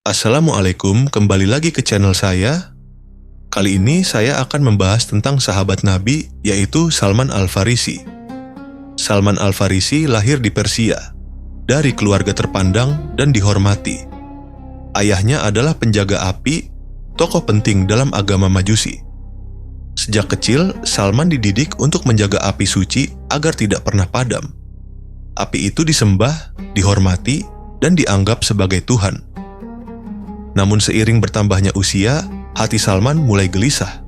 Assalamualaikum, kembali lagi ke channel saya. Kali ini saya akan membahas tentang sahabat Nabi, yaitu Salman Al-Farisi. Salman Al-Farisi lahir di Persia, dari keluarga terpandang dan dihormati. Ayahnya adalah penjaga api, tokoh penting dalam agama Majusi. Sejak kecil, Salman dididik untuk menjaga api suci agar tidak pernah padam. Api itu disembah, dihormati, dan dianggap sebagai Tuhan. Namun seiring bertambahnya usia, hati Salman mulai gelisah.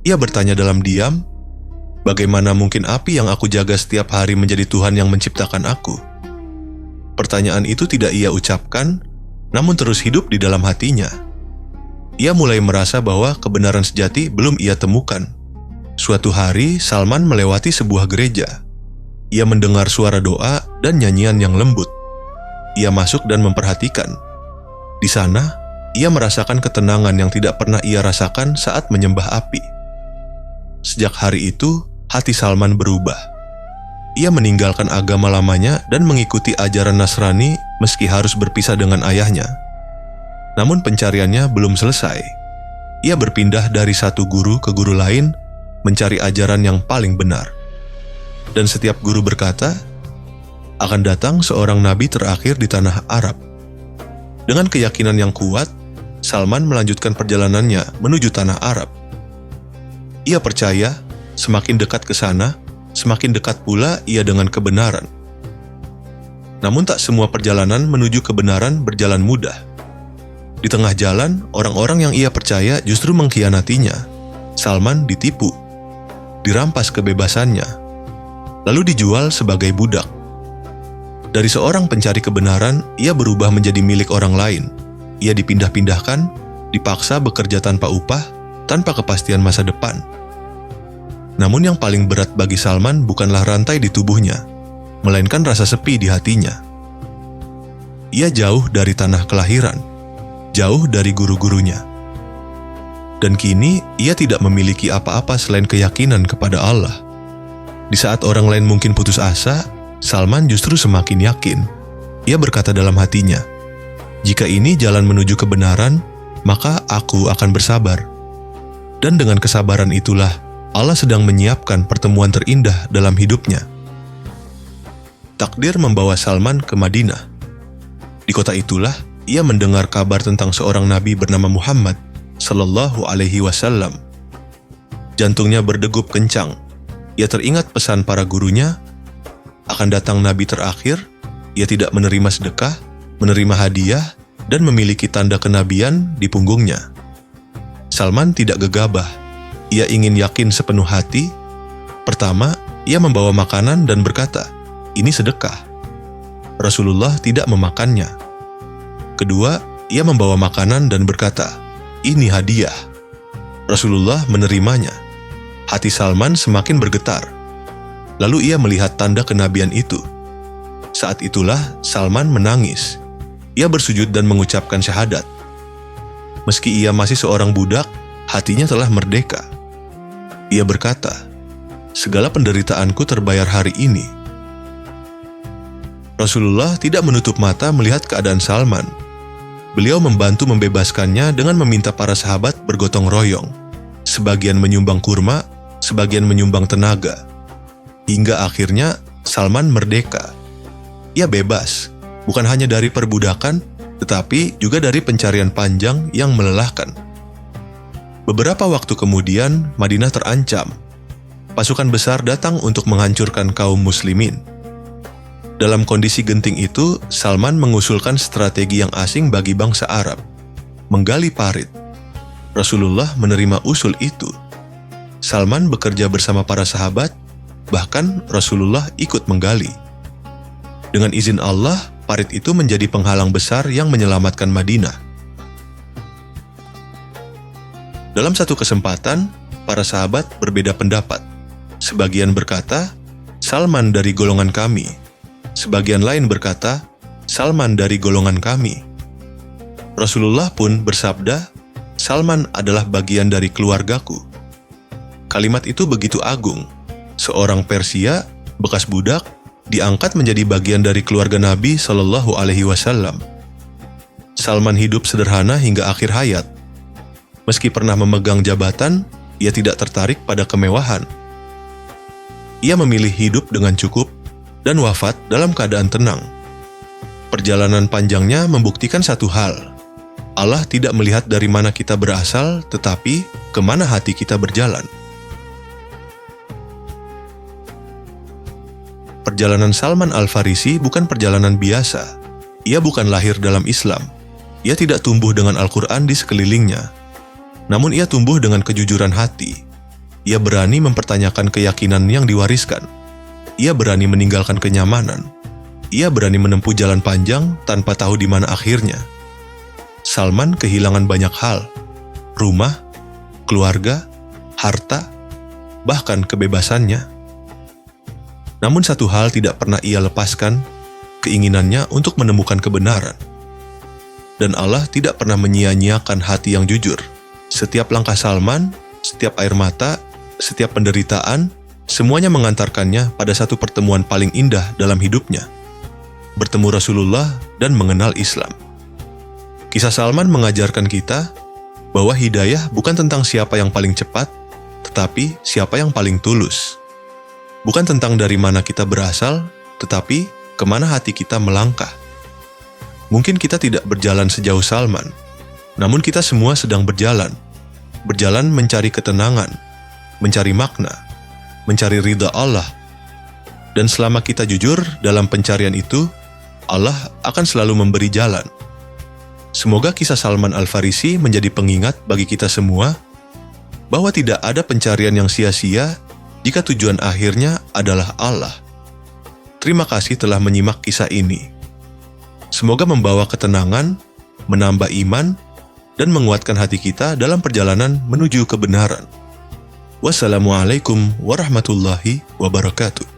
Ia bertanya dalam diam, bagaimana mungkin api yang aku jaga setiap hari menjadi Tuhan yang menciptakan aku? Pertanyaan itu tidak ia ucapkan, namun terus hidup di dalam hatinya. Ia mulai merasa bahwa kebenaran sejati belum ia temukan. Suatu hari, Salman melewati sebuah gereja. Ia mendengar suara doa dan nyanyian yang lembut. Ia masuk dan memperhatikan. Di sana, ia merasakan ketenangan yang tidak pernah ia rasakan saat menyembah api. Sejak hari itu, hati Salman berubah. Ia meninggalkan agama lamanya dan mengikuti ajaran Nasrani meski harus berpisah dengan ayahnya. Namun pencariannya belum selesai. Ia berpindah dari satu guru ke guru lain, mencari ajaran yang paling benar. Dan setiap guru berkata, akan datang seorang nabi terakhir di tanah Arab. Dengan keyakinan yang kuat, Salman melanjutkan perjalanannya menuju tanah Arab. Ia percaya, semakin dekat ke sana, semakin dekat pula ia dengan kebenaran. Namun tak semua perjalanan menuju kebenaran berjalan mudah. Di tengah jalan, orang-orang yang ia percaya justru mengkhianatinya. Salman ditipu, dirampas kebebasannya, lalu dijual sebagai budak. Dari seorang pencari kebenaran, ia berubah menjadi milik orang lain. Ia dipindah-pindahkan, dipaksa bekerja tanpa upah, tanpa kepastian masa depan. Namun yang paling berat bagi Salman bukanlah rantai di tubuhnya, melainkan rasa sepi di hatinya. Ia jauh dari tanah kelahiran, jauh dari guru-gurunya. Dan kini, ia tidak memiliki apa-apa selain keyakinan kepada Allah. Di saat orang lain mungkin putus asa, Salman justru semakin yakin. Ia berkata dalam hatinya, jika ini jalan menuju kebenaran, maka aku akan bersabar. Dan dengan kesabaran itulah, Allah sedang menyiapkan pertemuan terindah dalam hidupnya. Takdir membawa Salman ke Madinah. Di kota itulah, ia mendengar kabar tentang seorang nabi bernama Muhammad Sallallahu Alaihi Wasallam. Jantungnya berdegup kencang. Ia teringat pesan para gurunya, akan datang nabi terakhir, ia tidak menerima sedekah, menerima hadiah, dan memiliki tanda kenabian di punggungnya. Salman tidak gegabah. Ia ingin yakin sepenuh hati. Pertama, ia membawa makanan dan berkata, ini sedekah. Rasulullah tidak memakannya. Kedua, ia membawa makanan dan berkata, ini hadiah. Rasulullah menerimanya. Hati Salman semakin bergetar. Lalu ia melihat tanda kenabian itu. Saat itulah Salman menangis. Ia bersujud dan mengucapkan syahadat. Meski ia masih seorang budak, hatinya telah merdeka. Ia berkata, segala penderitaanku terbayar hari ini. Rasulullah tidak menutup mata melihat keadaan Salman. Beliau membantu membebaskannya dengan meminta para sahabat bergotong royong. Sebagian menyumbang kurma, sebagian menyumbang tenaga. Hingga akhirnya Salman merdeka. Ia bebas, bukan hanya dari perbudakan, tetapi juga dari pencarian panjang yang melelahkan. Beberapa waktu kemudian, Madinah terancam. Pasukan besar datang untuk menghancurkan kaum muslimin. Dalam kondisi genting itu, Salman mengusulkan strategi yang asing bagi bangsa Arab, menggali parit. Rasulullah menerima usul itu. Salman bekerja bersama para sahabat, bahkan Rasulullah ikut menggali. Dengan izin Allah, parit itu menjadi penghalang besar yang menyelamatkan Madinah. Dalam satu kesempatan, para sahabat berbeda pendapat. Sebagian berkata, Salman dari golongan kami. Sebagian lain berkata, Salman dari golongan kami. Rasulullah pun bersabda, Salman adalah bagian dari keluargaku. Kalimat itu begitu agung. Seorang Persia, bekas budak, diangkat menjadi bagian dari keluarga Nabi Shallallahu Alaihi Wasallam. Salman hidup sederhana hingga akhir hayat. Meski pernah memegang jabatan, ia tidak tertarik pada kemewahan. Ia memilih hidup dengan cukup dan wafat dalam keadaan tenang. Perjalanan panjangnya membuktikan satu hal. Allah tidak melihat dari mana kita berasal, tetapi kemana hati kita berjalan. Perjalanan Salman Al-Farisi bukan perjalanan biasa. Ia bukan lahir dalam Islam. Ia tidak tumbuh dengan Al-Quran di sekelilingnya. Namun ia tumbuh dengan kejujuran hati. Ia berani mempertanyakan keyakinan yang diwariskan. Ia berani meninggalkan kenyamanan. Ia berani menempuh jalan panjang tanpa tahu di mana akhirnya. Salman kehilangan banyak hal. Rumah, keluarga, harta, bahkan kebebasannya. Namun satu hal tidak pernah ia lepaskan, keinginannya untuk menemukan kebenaran. Dan Allah tidak pernah menyia-nyiakan hati yang jujur. Setiap langkah Salman, setiap air mata, setiap penderitaan, semuanya mengantarkannya pada satu pertemuan paling indah dalam hidupnya. Bertemu Rasulullah dan mengenal Islam. Kisah Salman mengajarkan kita bahwa hidayah bukan tentang siapa yang paling cepat, tetapi siapa yang paling tulus. Bukan tentang dari mana kita berasal, tetapi kemana hati kita melangkah. Mungkin kita tidak berjalan sejauh Salman, namun kita semua sedang berjalan. Berjalan mencari ketenangan, mencari makna, mencari ridha Allah. Dan selama kita jujur dalam pencarian itu, Allah akan selalu memberi jalan. Semoga kisah Salman Al-Farisi menjadi pengingat bagi kita semua bahwa tidak ada pencarian yang sia-sia jika tujuan akhirnya adalah Allah. Terima kasih telah menyimak kisah ini. Semoga membawa ketenangan, menambah iman, dan menguatkan hati kita dalam perjalanan menuju kebenaran. Wassalamualaikum warahmatullahi wabarakatuh.